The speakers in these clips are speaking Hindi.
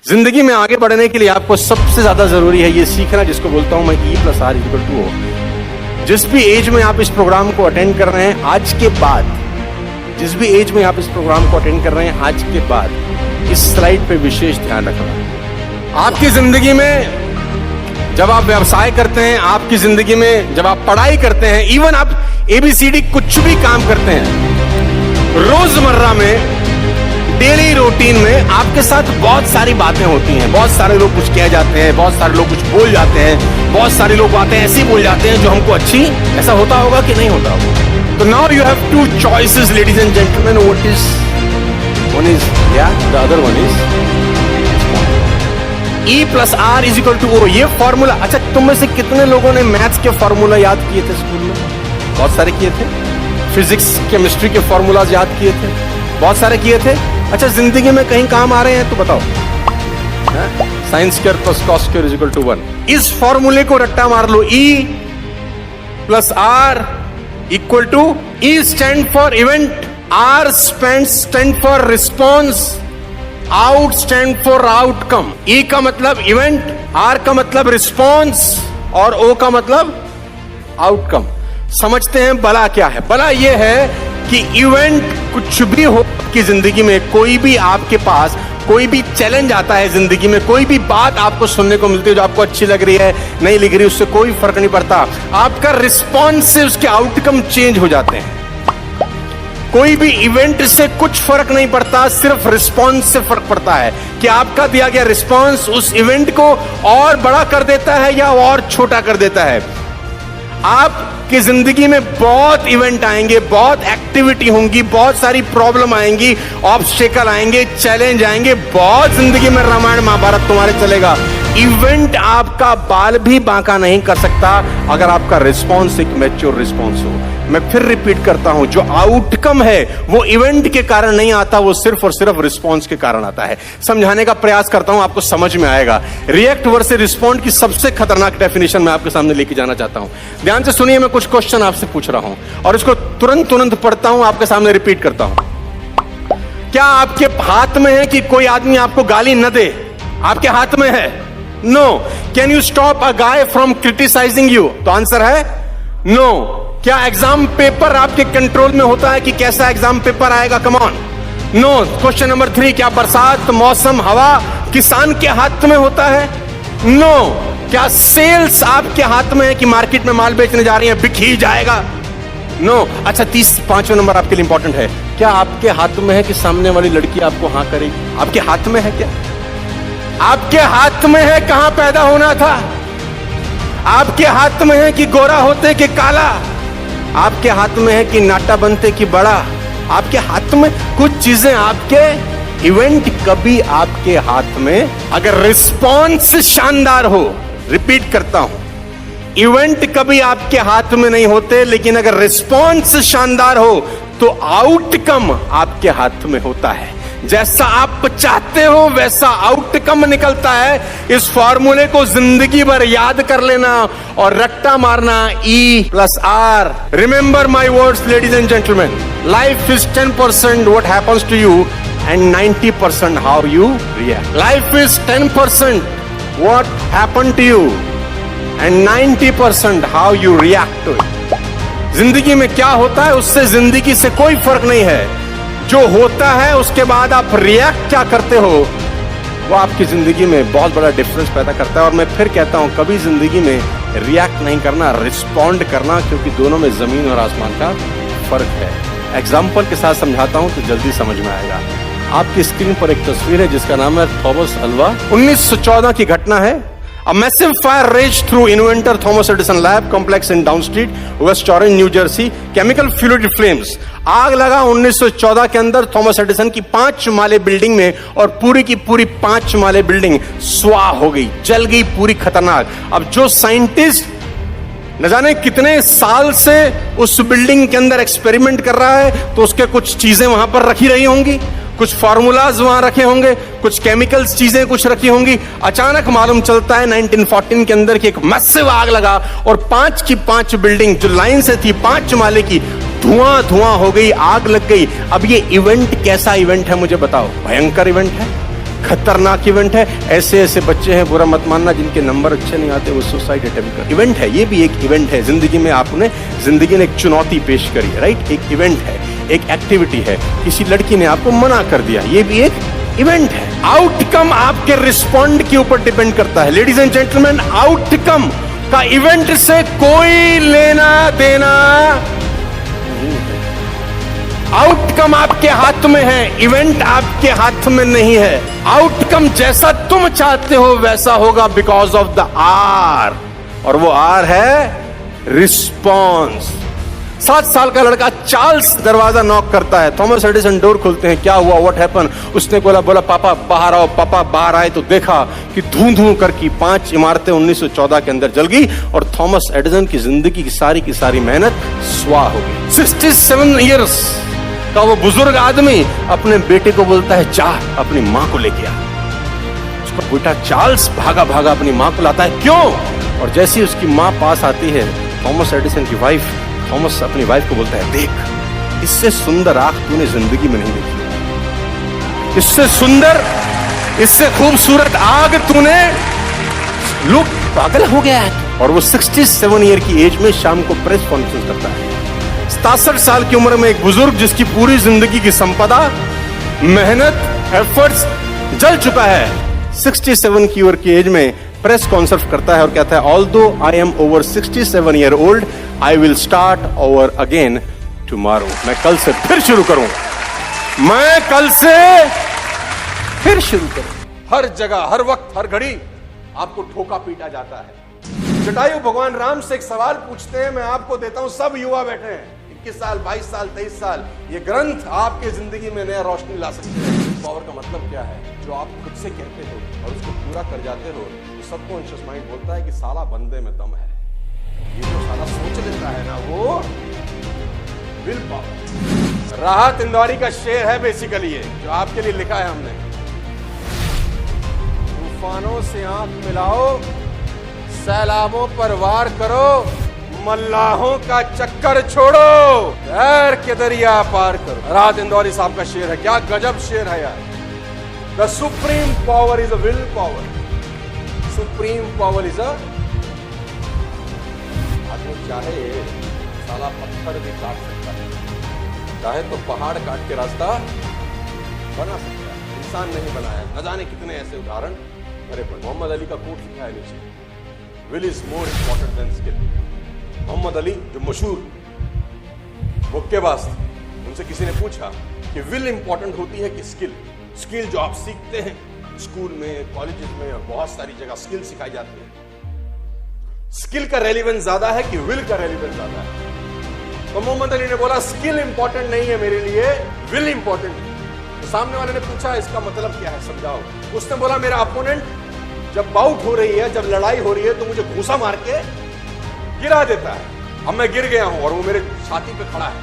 जिंदगी में आगे बढ़ने के लिए आपको सबसे ज्यादा जरूरी है ये सीखना, जिसको बोलता हूं मैं E+R=O। जिस भी एज में आप इस प्रोग्राम को अटेंड कर रहे हैं आज के बाद, जिस भी एज में आप इस प्रोग्राम को अटेंड कर रहे हैं आज के बाद, इस स्लाइड पे विशेष ध्यान रखना। आपकी जिंदगी में जब आप व्यवसाय करते हैं, आपकी जिंदगी में जब आप पढ़ाई करते हैं, इवन आप ABCD कुछ भी काम करते हैं, रोजमर्रा में डेली रूटीन में आपके साथ बहुत सारी बातें होती हैं। बहुत सारे लोग कुछ कह जाते हैं, बहुत सारे लोग कुछ बोल जाते हैं, बहुत सारे लोग आते हैं ऐसे ही बोल जाते हैं जो हमको अच्छी, ऐसा होता होगा कि नहीं होता होगा। तो now you have two choices ladies and gentleman, what is one is the other one is E+R=O। ये फॉर्मूला, अच्छा तुम में से कितने लोगों ने मैथ्स के फॉर्मूला याद किए थे स्कूल में? बहुत सारे किए थे। फिजिक्स केमिस्ट्री के फॉर्मूलाज याद किए थे, बहुत सारे किए थे। अच्छा जिंदगी में कहीं काम आ रहे हैं तो बताओ। Sine square plus cos square equal to 1। इस फॉर्मूले को रट्टा मार लो, E+R equal to, E stand for event, R stand for response, out stand for outcome. E का मतलब इवेंट, R का मतलब रिस्पॉन्स और O का मतलब आउटकम। समझते हैं बला क्या है? बला यह है कि इवेंट कुछ भी हो आपकी जिंदगी में, कोई भी आपके पास कोई भी चैलेंज आता है जिंदगी में, कोई भी बात आपको सुनने को मिलती है जो आपको अच्छी लग रही है, नहीं लग रही, उससे कोई फर्क नहीं पड़ता। आपका रिस्पॉन्स से उसके आउटकम चेंज हो जाते हैं। कोई भी इवेंट से कुछ फर्क नहीं पड़ता, सिर्फ रिस्पॉन्स से फर्क पड़ता है कि आपका दिया गया रिस्पॉन्स उस इवेंट को और बड़ा कर देता है या और छोटा कर देता है। आपकी जिंदगी में बहुत इवेंट आएंगे, बहुत एक्टिविटी होंगी, बहुत सारी प्रॉब्लम आएंगी, ऑब्स्टेकल आएंगे, चैलेंज आएंगे, बहुत जिंदगी में रामायण महाभारत तुम्हारे चलेगा। इवेंट आपका बाल भी बांका नहीं कर सकता अगर आपका रिस्पॉन्स एक मैच्योर रिस्पॉन्स हो। मैं फिर रिपीट करता हूं, जो आउटकम है वो इवेंट के कारण नहीं आता, वो सिर्फ और सिर्फ रिस्पॉन्स के कारण आता है। समझाने का प्रयास करता हूं, आपको समझ में आएगा। रिएक्ट वर्सेस रिस्पॉन्ड की सबसे खतरनाक डेफिनेशन मैं आपके सामने लेके जाना चाहता हूं। ध्यान से सुनिए, मैं कुछ क्वेश्चन आपसे पूछ रहा हूं और इसको तुरंत पढ़ता हूं, आपके सामने रिपीट करता हूं। क्या आपके हाथ में है कि कोई आदमी आपको गाली न दे? आपके हाथ में है? No. Can you stop a guy from criticising you? तो आंसर है नो। क्या एग्जाम पेपर आपके कंट्रोल में होता है कि कैसा एग्जाम पेपर आएगा? Come on, no. Question number 3, क्या बरसात, मौसम, हवा किसान के हाथ में होता है? नो। क्या सेल्स आपके हाथ में है कि मार्केट में माल बेचने जा रही है, बिक ही जाएगा? नो। अच्छा 5वां नंबर आपके लिए इंपॉर्टेंट है, क्या आपके हाथ में है कि सामने वाली लड़की आपको हाँ करेगी? आपके हाथ में है क्या? आपके हाथ में है कहां पैदा होना था? आपके हाथ में है कि गोरा होते कि काला? आपके हाथ में है कि नाटा बनते कि बड़ा? आपके हाथ में कुछ चीजें, आपके इवेंट कभी आपके हाथ में, अगर रिस्पॉन्स शानदार हो, रिपीट करता हूं, इवेंट कभी आपके हाथ में नहीं होते, लेकिन अगर रिस्पॉन्स शानदार हो तो आउटकम आपके हाथ में होता है। जैसा आप चाहते हो वैसा आउटकम निकलता है। इस फॉर्मूले को जिंदगी भर याद कर लेना और रट्टा मारना, E+R। Remember my words ladies and gentleman, life is 10% what happens to you and 90% how you react. Life is 10% what happened to you and 90% how you react to it. जिंदगी में क्या होता है उससे जिंदगी से कोई फर्क नहीं है। जो होता है उसके बाद आप रिएक्ट क्या करते हो, वो आपकी जिंदगी में बहुत बड़ा डिफरेंस पैदा करता है। और मैं फिर कहता हूं, कभी जिंदगी में रिएक्ट नहीं करना, रिस्पॉन्ड करना, क्योंकि दोनों में जमीन और आसमान का फर्क है। एग्जाम्पल के साथ समझाता हूं तो जल्दी समझ में आएगा। आपकी स्क्रीन पर एक तस्वीर है जिसका नाम है थॉमस अल्वा। 1914 की घटना है। A massive fire raged through inventor Thomas Edison lab complex in Down Street, West Orange, New Jersey. Chemical fueled flames. आग लगा 1914 के अंदर थॉमस एडिसन की 5 माले बिल्डिंग में, और पूरी की पूरी 5 माले बिल्डिंग स्वाह हो गई, जल गई पूरी, खतरनाक। अब जो साइंटिस्ट न जाने कितने साल से उस बिल्डिंग के अंदर एक्सपेरिमेंट कर रहा है, तो उसके कुछ चीजें वहां पर रखी रही होंगी, कुछ फॉर्मूलाज वहां रखे होंगे, कुछ केमिकल्स चीजें कुछ रखी होंगी। अचानक मालूम चलता है 1914 के अंदर की एक मैसिव आग लगा और 5 की 5 बिल्डिंग जो लाइन से थी 5 माले की, धुआं हो गई, आग लग गई। अब ये इवेंट कैसा इवेंट है मुझे बताओ? भयंकर इवेंट है। खतरनाक इवेंट है। ऐसे ऐसे बच्चे हैं, बुरा मत मानना, जिनके नंबर अच्छे नहीं आते, वो सुसाइड अटेम्प्ट कर। इवेंट है, ये भी एक इवेंट है। जिंदगी में आपने, जिंदगी ने एक चुनौती पेश करी है, राइट? एक इवेंट है, एक एक्टिविटी है। किसी लड़की ने आपको मना कर दिया, ये भी एक इवेंट है। आउटकम आपके रिस्पॉन्ड के ऊपर डिपेंड करता है। लेडीज एंड जेंटलमैन, आउटकम का इवेंट से कोई लेना देना नहीं है। आउटकम आपके हाथ में है, इवेंट आपके हाथ में नहीं है। आउटकम जैसा तुम चाहते हो वैसा होगा, बिकॉज ऑफ द आर, और वो आर है रिस्पॉन्स। 7 साल का लड़का चार्ल्स दरवाजा नॉक करता है, थॉमस एडिसन डोर खोलते हैं। क्या हुआ, व्हाट हैपन? उसने बोला पापा बाहर आओ। पापा बाहर आए तो देखा कि धूं धूं करके 5 इमारतें 1914 के अंदर जल गई और थॉमस एडिसन की जिंदगी की सारी मेहनत स्वाह हो गई। 67 ईयर्स का वो बुजुर्ग आदमी अपने बेटे को बोलता है, जा अपनी मां को लेके आ। उसका बेटा चार्ल्स भागा भागा अपनी मां को लाता है। क्यों? और जैसी उसकी मां पास आती है, थॉमस एडिसन की वाइफ, थॉमस अपनी वाइफ को बोलता है, देख, इससे सुंदर आंख तूने जिंदगी में नहीं देखी, इससे सुंदर, इससे खूबसूरत आग तूने, लोग पागल हो गया है। और वो 67 ईयर की एज में शाम को प्रेस कॉन्फ्रेंस करता है। 67 साल की उम्र में एक बुजुर्ग जिसकी पूरी जिंदगी की संपदा, मेहनत, एफर्ट्स जल चुका है, 67 की उम्र की एज में प्रेस कॉन्फ्रेंस करता है और कहता है, although I am over 67 year old, I will start over again tomorrow. मैं कल से फिर शुरू करूं, मैं कल से फिर शुरू करूं। हर जगह, हर वक्त, हर घड़ी आपको ठोका पीटा जाता है। जटायु भगवान राम से एक सवाल पूछते हैं, मैं आपको देता हूं, सब युवा बैठे हैं, 21 साल, 22 साल, 23 साल, ये ग्रंथ आपके जिंदगी में नया रोशनी ला सकते हैं। पावर का मतलब क्या है? जो आप खुद से कहते हो और उसको पूरा कर जाते हो, तो सबकॉन्शियस माइंड बोलता है कि साला बंदे में दम है। ये जो साला सोच लेता है ना, वो विल पावर। राहत इंदौरी का शेर है बेसिकली ये, जो आपके लिए लिखा है हमने। तूफानों से आंख मिलाओ, सैलाबों पर वार करो, मल्लाहों का चक्कर छोड़ो, डर के दरिया पार करो। राहत इंदौरी साहब का शेर है, क्या गजब शेर है यार। The supreme power is a will power, supreme power is a, आदमी चाहे साला पत्थर भी काट सकता है, चाहे तो पहाड़ काट के रास्ता बना सकता है, इंसान नहीं बनाया। न जाने कितने ऐसे उदाहरण भरे पड़े। मोहम्मद अली का कोट लिखा है नीचे, will is more important than skill. Muhammad Ali जो मशहूर मुक्केबाज थे, उनसे किसी ने पूछा कि विल इंपॉर्टेंट होती है कि स्किल? स्किल जो आप सीखते हैं स्कूल में, कॉलेजेस में और बहुत सारी जगह स्किल सिखाई जाती है, स्किल का रेलिवेंस ज्यादा है कि विल का रेलिवेंस ज्यादा है? तो मोहम्मद अली ने बोला, स्किल इंपॉर्टेंट नहीं है मेरे लिए, विल इंपॉर्टेंट है। तो सामने वाले ने पूछा, इसका मतलब क्या है, समझाओ। उसने बोला, मेरा अपोनेंट जब बाउट हो रही है, जब लड़ाई हो रही है, तो मुझे घूसा मार के गिरा देता है। अब मैं गिर गया हूं और वो मेरे छाती पे खड़ा है,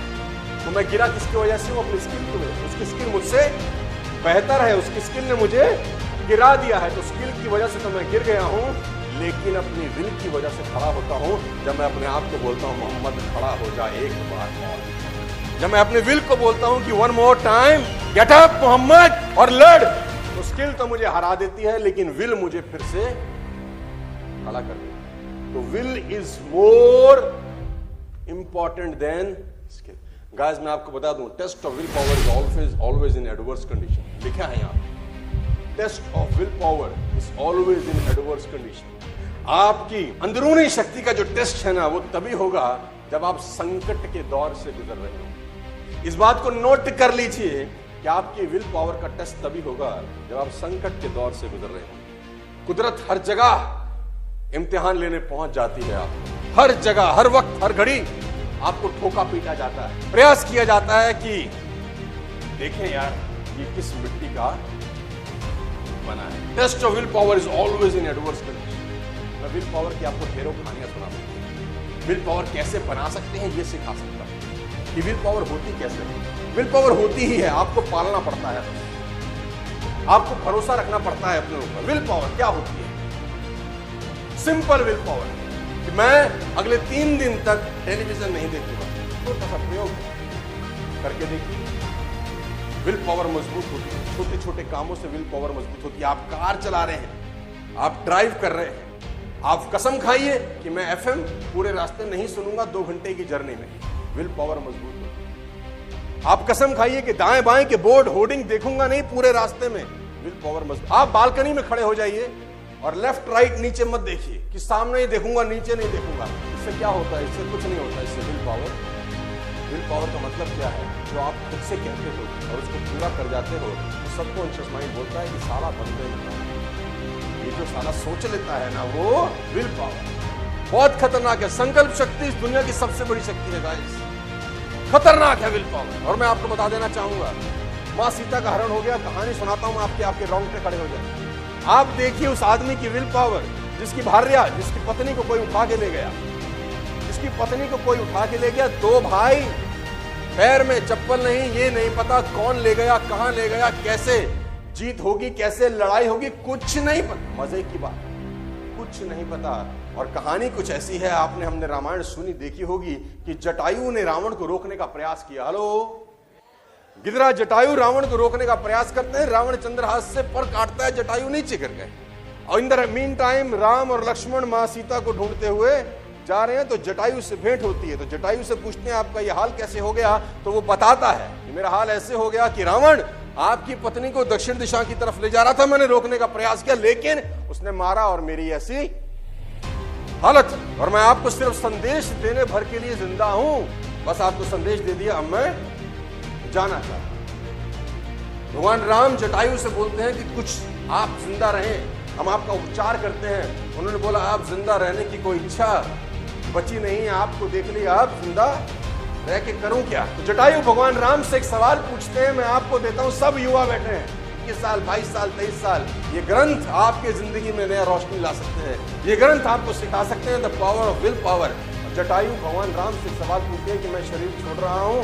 तो मैं गिरा किसकी वजह से? वो अपनी स्किल की वजह से। उसकी स्किल मुझसे बेहतर है, उसकी स्किल ने मुझे गिरा दिया है, तो स्किल की वजह से तो मैं गिर गया हूं, लेकिन अपनी विल की वजह से खड़ा होता हूं जब मैं अपने आप को बोलता हूं, मोहम्मद खड़ा हो जा एक बार और। जब मैं अपने विल को बोलता हूं कि one more time, get up Muhammad, और लड़, तो स्किल तो मुझे हरा देती है, लेकिन विल मुझे फिर से खड़ा कर देती है। तो will is more important than skill. Guys, मैं आपको बता दूं, test of will power is always in adverse condition. लिखा है यहां, test of will power is always in adverse condition. आपकी अंदरूनी शक्ति का जो टेस्ट है ना, वो तभी होगा जब आप संकट के दौर से गुजर रहे हो। इस बात को नोट कर लीजिए कि आपकी विल पावर का टेस्ट तभी होगा जब आप संकट के दौर से गुजर रहे हो। कुदरत हर जगह इम्तिहान लेने पहुंच जाती है आपको, हर जगह, हर वक्त, हर घड़ी आपको ठोका पीटा जाता है। प्रयास किया जाता है कि देखें यार, ये किस मिट्टी का बना है। Test of will power is always in adverse condition. मैं विल पावर की आपको ढेरों कहानियां सुना सकता हूं। विल पावर कैसे बना सकते हैं ये सिखा सकता हूं कि विल पावर होती कैसे है। विल पावर होती ही है, आपको पालना पड़ता है, आपको भरोसा रखना पड़ता है अपने ऊपर। विल पावर क्या होती है? सिंपल विल पावर कि मैं अगले 3 दिन तक टेलीविजन नहीं देखूंगा। छोटा सा प्रयोग करके देखिए, विल पावर मजबूत होती है, छोटे छोटे कामों से विल पावर मजबूत होती है। आप कार चला रहे हैं, आप ड्राइव कर रहे हैं, आप कसम खाइए कि मैं एफएम पूरे रास्ते नहीं सुनूंगा 2 घंटे की जर्नी में, विल पावर मजबूत होती है। आप कसम खाइए कि दाएं बाएं के बोर्ड होर्डिंग देखूंगा नहीं पूरे रास्ते में, विल पावर मजबूत। आप बालकनी में खड़े हो जाइए और लेफ्ट राइट नीचे मत देखिए कि सामने ही देखूंगा नीचे नहीं देखूंगा। इससे क्या होता है? इससे कुछ नहीं होता। इससे विल पावर का मतलब क्या है? जो आप खुद से कहते हो और उसको पूरा कर जाते हो, तो सबकॉन्शियस माइंड बोलता है कि साला बंदे में ये जो साला सोच लेता है ना, वो विल पावर बहुत खतरनाक है। संकल्प शक्ति इस दुनिया की सबसे बड़ी शक्ति है गाइस, खतरनाक है विल पावर। और मैं आपको बता देना चाहूंगा, मां सीता का हरण हो गया, कहानी सुनाता हूं आपके रोंगटे खड़े हो जाए। आप देखिए उस आदमी की विल पावर, जिसकी भार्या, जिसकी पत्नी को कोई उठा के ले गया, जिसकी पत्नी को कोई उठा के ले गया, 2 भाई, पैर में चप्पल नहीं, ये नहीं पता कौन ले गया, कहां ले गया, कैसे जीत होगी, कैसे लड़ाई होगी, कुछ नहीं पता। मजे की बात, कुछ नहीं पता। और कहानी कुछ ऐसी है, हमने रामायण सुनी देखी होगी कि जटायु ने रावण को रोकने का प्रयास किया। हेलो, गिदरा जटायु रावण को रोकने का प्रयास करते हैं, रावण चंद्रहास से पर काटता है, जटायु नीचे गिर गए। और in the mean time Ram और लक्ष्मण मां सीता को ढूंढते हुए जा रहे हैं, तो जटायु से भेंट होती है। तो जटायु से पूछते हैं आपका यह हाल कैसे हो गया? तो वो बताता है कि मेरा हाल ऐसे हो गया कि रावण आपकी पत्नी को दक्षिण दिशा की तरफ ले जा रहा था, मैंने रोकने का प्रयास किया, लेकिन उसने मारा और मेरी ऐसी हालत। और मैं आपको सिर्फ संदेश देने भर के लिए जिंदा हूं, बस आपको संदेश दे दिया, अब मैं जाना चाहता। भगवान राम जटायु से बोलते हैं कि कुछ आप जिंदा रहें, हम आपका उपचार करते हैं। उन्होंने बोला आप जिंदा रहने की कोई इच्छा बची नहीं, आपको देख लिया, आप जिंदा रह के करूं क्या? तो जटायु भगवान राम से एक सवाल पूछते हैं, मैं आपको देता हूं, सब युवा बैठे हैं, 21 साल 22 साल 23 साल, ये ग्रंथ आपके जिंदगी में नया रोशनी ला सकते हैं, ये ग्रंथ आपको सिखा सकते हैं the power of will power. Jatayu भगवान राम से सवाल पूछते हैं कि मैं शरीर छोड़ रहा हूं,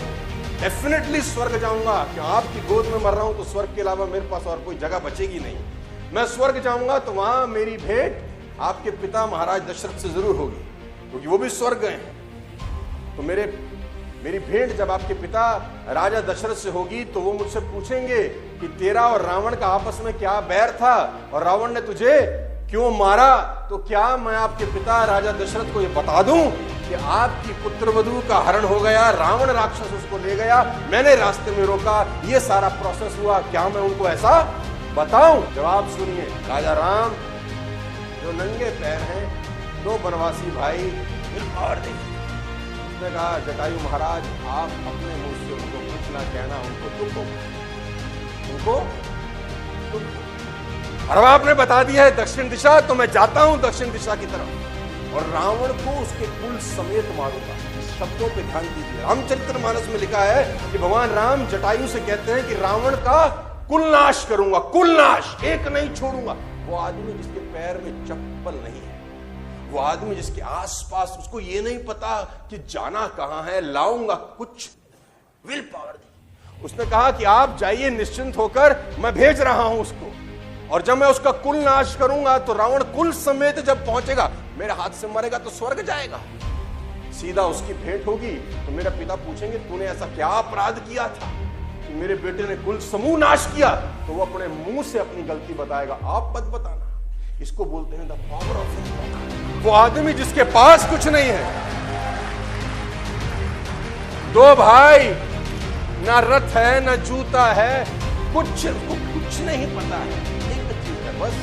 डेफिनेटली स्वर्ग जाऊंगा, कि आपकी गोद में मर रहा हूं तो स्वर्ग के अलावा मेरे पास और कोई जगह बचेगी नहीं। मैं स्वर्ग जाऊंगा तो वहां मेरी भेंट आपके पिता महाराज दशरथ से जरूर होगी, क्योंकि वो भी स्वर्ग गए हैं। तो मेरी भेंट जब आपके पिता राजा दशरथ से होगी तो वो मुझसे पूछेंगे कि तेरा और रावण का आपस में क्या बैर था और रावण ने तुझे क्यों मारा, तो क्या मैं आपके पिता राजा दशरथ को ये बता दूं कि आपकी पुत्रवधू का हरण हो गया, रावण राक्षस उसको ले गया, मैंने रास्ते में रोका, ये सारा प्रोसेस हुआ, क्या मैं उनको ऐसा बताऊं? जवाब सुनिए, राजा राम जो नंगे पैर हैं, 2 बनवासी भाई बिल्कुल देखिए। उसने कहा जटायु महाराज आप अपने मुंह से उनको कुछ ना कहना, उनको दुख हो, उनको दुख हो। और आपने बता दिया है दक्षिण दिशा, तो मैं जाता हूं दक्षिण दिशा की तरफ और रावण को उसके कुल समेत मारूंगा। इस शब्दों पे ध्यान दीजिए, रामचरितमानस में लिखा है कि भगवान राम जटायु से कहते हैं कि रावण का कुल नाश करूंगा, कुल नाश, एक नहीं छोड़ूंगा। वो आदमी जिसके पैर में चप्पल नहीं है, वो आदमी जिसके आसपास उसको ये नहीं पता कि जाना कहां है, लाऊंगा कुछ विल पावर दी। उसने कहा कि आप जाइए निश्चिंत होकर, मैं भेज रहा हूं उसको, और जब मैं उसका कुल नाश करूंगा तो रावण कुल समेत जब पहुंचेगा, मेरे हाथ से मरेगा तो स्वर्ग जाएगा, सीधा उसकी भेंट होगी। तो मेरे पिता पूछेंगे तूने ऐसा क्या अपराध किया था कि मेरे बेटे ने कुल समूह नाश किया? तो वो अपने मुंह से अपनी गलती बताएगा, आप मत बताना। इसको बोलते हैं the power of will power. वो आदमी जिसके पास कुछ नहीं है, 2 भाई, ना रथ है ना जूता है, कुछ नहीं पता है, एक चीज है बस